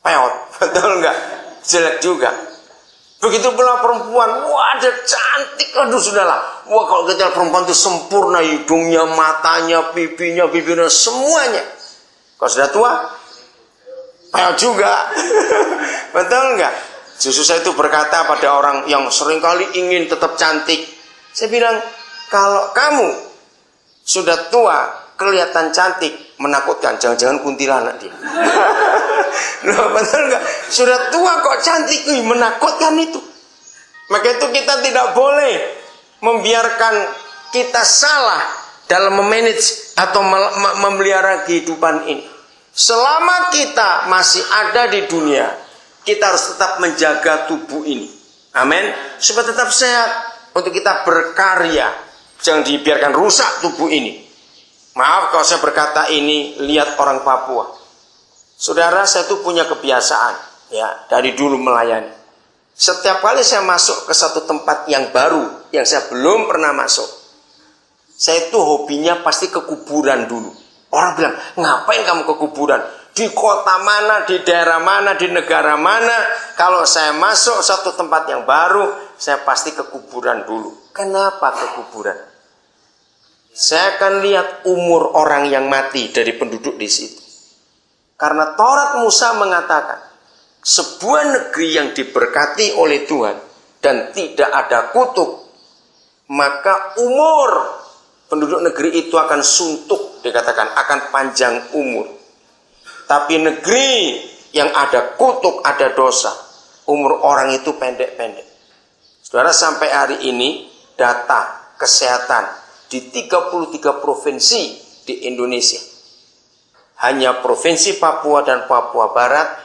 peot, betul nggak? Jelek juga. Begitu pula perempuan, wah dia cantik, aduh sudahlah. Wah kalau kita perempuan itu sempurna, hidungnya, matanya, pipinya, bibirnya, semuanya. Kalau sudah tua, peot juga. Betul nggak? Justru saya itu berkata pada orang yang seringkali ingin tetap cantik, saya bilang, kalau kamu sudah tua, kelihatan cantik, menakutkan, jangan-jangan kuntilanak dia. Loh, betul nggak? Sudah tua kok cantik, menakutkan itu. Maka itu kita tidak boleh membiarkan kita salah dalam memanage atau memelihara kehidupan ini. Selama kita masih ada di dunia, kita harus tetap menjaga tubuh ini. Amin. Supaya tetap sehat, untuk kita berkarya. Jangan dibiarkan rusak tubuh ini. Maaf kalau saya berkata ini, lihat orang Papua. Saudara, saya itu punya kebiasaan, ya, dari dulu melayani. Setiap kali saya masuk ke satu tempat yang baru, yang saya belum pernah masuk, saya itu hobinya pasti ke kuburan dulu. Orang bilang, ngapain kamu ke kuburan? Di kota mana, di daerah mana, di negara mana, kalau saya masuk satu tempat yang baru, saya pasti ke kuburan dulu. Kenapa ke kuburan? Saya akan lihat umur orang yang mati dari penduduk di situ. Karena Taurat Musa mengatakan, sebuah negeri yang diberkati oleh Tuhan dan tidak ada kutuk, maka umur penduduk negeri itu akan suntuk, dikatakan akan panjang umur. Tapi negeri yang ada kutuk, ada dosa, umur orang itu pendek-pendek. Saudara, sampai hari ini data kesehatan di 33 provinsi di Indonesia, hanya provinsi Papua dan Papua Barat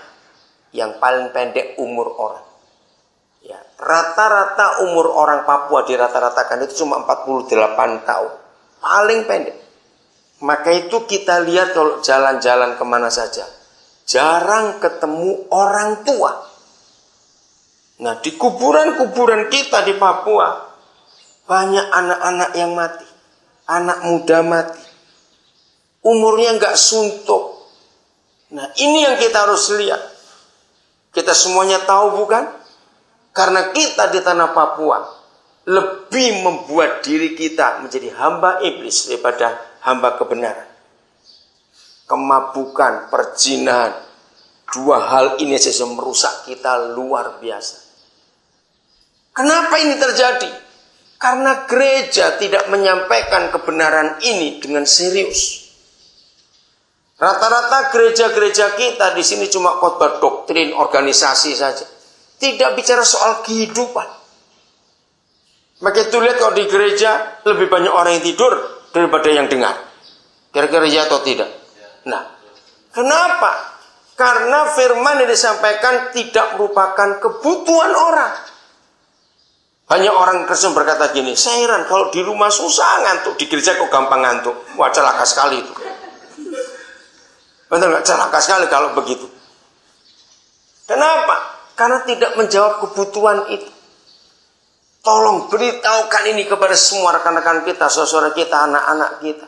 yang paling pendek umur orang. Ya, rata-rata umur orang Papua dirata-ratakan itu cuma 48 tahun, paling pendek. Maka itu kita lihat kalau jalan-jalan kemana saja, jarang ketemu orang tua. Nah, di kuburan-kuburan kita di Papua, banyak anak-anak yang mati, anak muda mati, umurnya nggak suntuk. Nah, ini yang kita harus lihat. Kita semuanya tahu bukan? Karena kita di tanah Papua lebih membuat diri kita menjadi hamba iblis daripada hamba kebenaran. Kemabukan, perzinahan, dua hal ini saja merusak kita luar biasa. Kenapa ini terjadi? Karena gereja tidak menyampaikan kebenaran ini dengan serius. Rata-rata gereja-gereja kita di sini cuma khotbah doktrin organisasi saja, tidak bicara soal kehidupan. Maka itu lihat kalau di gereja lebih banyak orang yang tidur daripada yang dengar. Kira-kira ya atau tidak? Nah, kenapa? Karena firman yang disampaikan tidak merupakan kebutuhan orang. Banyak orang Kristen berkata gini, saya heran kalau di rumah susah ngantuk, di gereja kok gampang ngantuk. Wah, celaka sekali itu. Betul nggak? Celaka sekali kalau begitu. Kenapa? Karena tidak menjawab kebutuhan itu. Tolong beritahukan ini kepada semua rekan-rekan kita, saudara kita, anak-anak kita,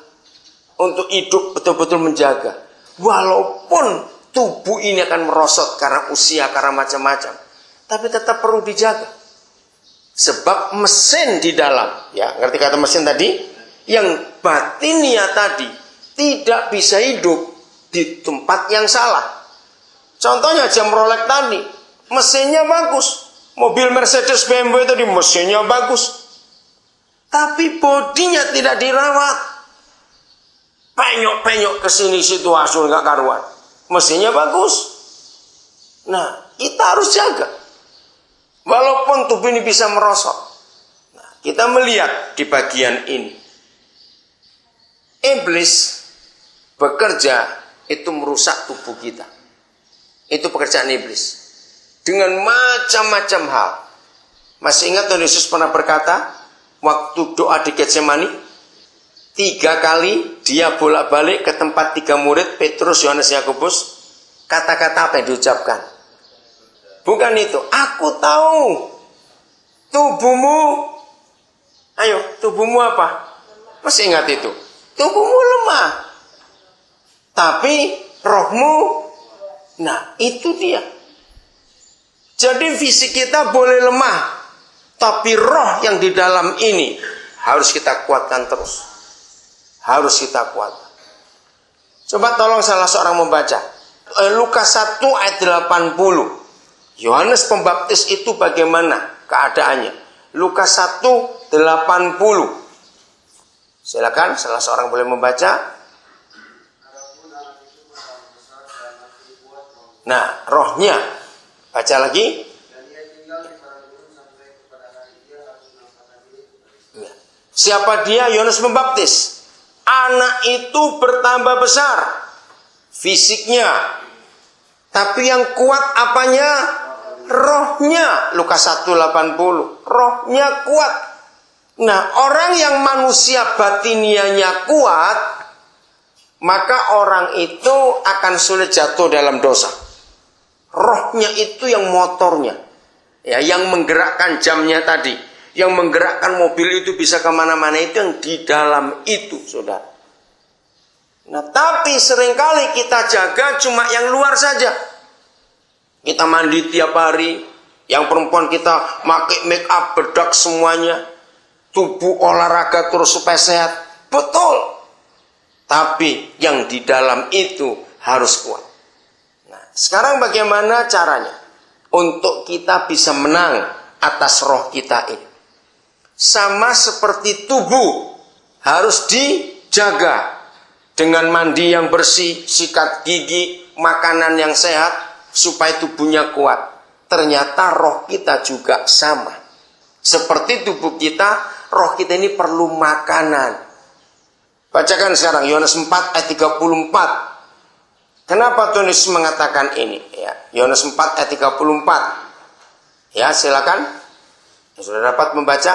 untuk hidup betul-betul menjaga. Walaupun tubuh ini akan merosot karena usia, karena macam-macam, tapi tetap perlu dijaga. Sebab mesin di dalam, ya, ngerti kata mesin tadi? Yang batinia tadi tidak bisa hidup di tempat yang salah. Contohnya jam Rolex tadi, mesinnya bagus. Mobil Mercedes BMW tadi mesinnya bagus, tapi bodinya tidak dirawat. Penyok-penyok kesini situ hasil nggak karuan. Mesinnya bagus. Nah, kita harus jaga. Walaupun tubuh ini bisa merosot. Nah, kita melihat di bagian ini, iblis bekerja itu merusak tubuh kita. Itu pekerjaan iblis. Dengan macam-macam hal. Masih ingat Tuhan Yesus pernah berkata, waktu doa di Getsemani, 3 kali dia bolak-balik ke tempat 3 murid, Petrus, Yohanes, Yakobus. Kata-kata apa yang diucapkan? Bukan itu. Aku tahu tubuhmu. Ayo, tubuhmu apa? Masih ingat itu? Tubuhmu lemah. Tapi rohmu. Nah, itu dia. Jadi fisik kita boleh lemah, tapi roh yang di dalam ini harus kita kuatkan terus. Harus kita kuatkan. Coba tolong salah seorang membaca Lukas 1 ayat 80. Yohanes Pembaptis itu bagaimana keadaannya? Lukas 1 80. Silakan salah seorang boleh membaca. Nah, rohnya. Baca lagi. Siapa dia? Yohanes Pembaptis. Anak itu bertambah besar fisiknya, tapi yang kuat apanya? Rohnya. Lukas 1:80. Rohnya kuat. Nah, orang yang manusia batinianya kuat, maka orang itu akan sulit jatuh dalam dosa. Rohnya itu yang motornya, ya, yang menggerakkan jamnya tadi, yang menggerakkan mobil itu bisa kemana-mana, itu yang di dalam itu, saudara. Nah, tapi seringkali kita jaga cuma yang luar saja. Kita mandi tiap hari, yang perempuan kita pakai make up, bedak semuanya, tubuh olahraga terus supaya sehat, betul. Tapi yang di dalam itu harus kuat. Nah, sekarang bagaimana caranya untuk kita bisa menang atas roh kita ini? Sama seperti tubuh harus dijaga dengan mandi yang bersih, sikat gigi, makanan yang sehat supaya tubuhnya kuat. Ternyata roh kita juga sama. Seperti tubuh kita, roh kita ini perlu makanan. Bacakan sekarang Yohanes 4 ayat 34. Kenapa Tuhan Yesus mengatakan ini? Ya, Yohanes 4 ayat 34. Ya, silakan. Sudah dapat membaca?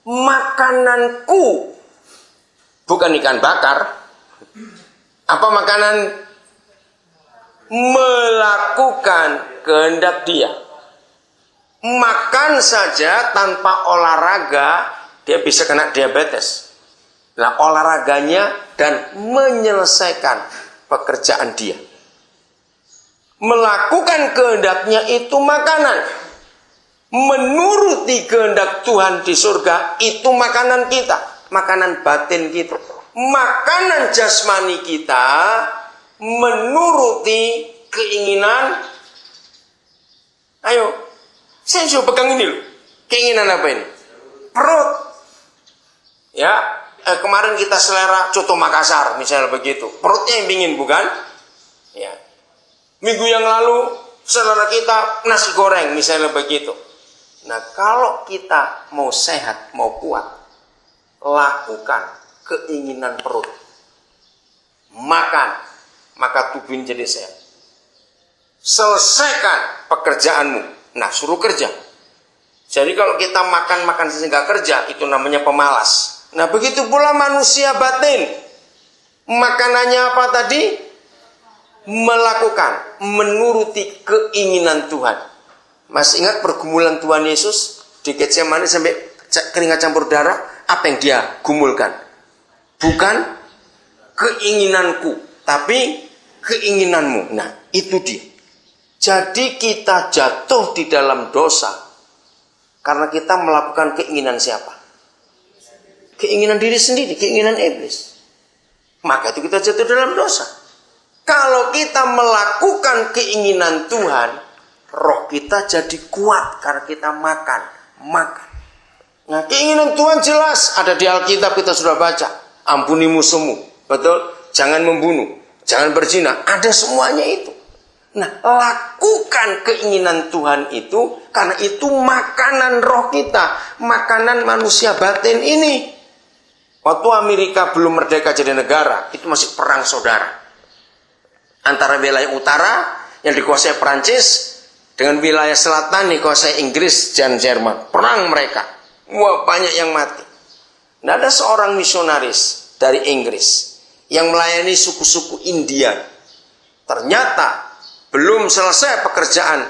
Makananku bukan ikan bakar. Apa makanan? Melakukan kehendak Dia. Makan saja tanpa olahraga dia bisa kena diabetes. Nah, olahraganya dan menyelesaikan pekerjaan dia. Melakukan kehendaknya itu makanan. Menuruti kehendak Tuhan di surga itu makanan kita, makanan batin kita. Makanan jasmani kita menuruti keinginan. Ayo, saya coba pegang ini loh. Keinginan apa ini? Perut. Ya, kemarin kita selera coto Makassar misalnya begitu. Perutnya yang pingin, bukan? Ya. Minggu yang lalu selera kita nasi goreng misalnya begitu. Nah, kalau kita mau sehat, mau kuat, lakukan keinginan perut. Makan, maka tubuh jadi sehat. Selesaikan pekerjaanmu. Nah, suruh kerja. Jadi kalau kita makan sehingga kerja, itu namanya pemalas. Nah, begitu pula manusia batin. Makanannya apa tadi? Melakukan, menuruti keinginan Tuhan. Masih ingat pergumulan Tuhan Yesus di Getsemani sampai keringat campur darah? Apa yang dia gumulkan? Bukan keinginanku, tapi keinginanmu. Nah, itu dia. Jadi kita jatuh di dalam dosa karena kita melakukan keinginan siapa? Keinginan diri sendiri, keinginan iblis. Maka itu kita jatuh dalam dosa. Kalau kita melakukan keinginan Tuhan, roh kita jadi kuat karena kita makan. Nah, keinginan Tuhan jelas ada di Alkitab, kita sudah baca. Ampuni musuhmu, betul? Jangan membunuh, jangan berzina, ada semuanya itu. Nah, lakukan keinginan Tuhan itu karena itu makanan roh kita, makanan manusia batin ini. Waktu Amerika belum merdeka jadi negara, itu masih perang saudara antara wilayah utara yang dikuasai Perancis dengan wilayah selatan dikuasai Inggris dan Jerman. Perang mereka. Wah, banyak yang mati. Nah, ada seorang misionaris dari Inggris yang melayani suku-suku India. Ternyata belum selesai pekerjaan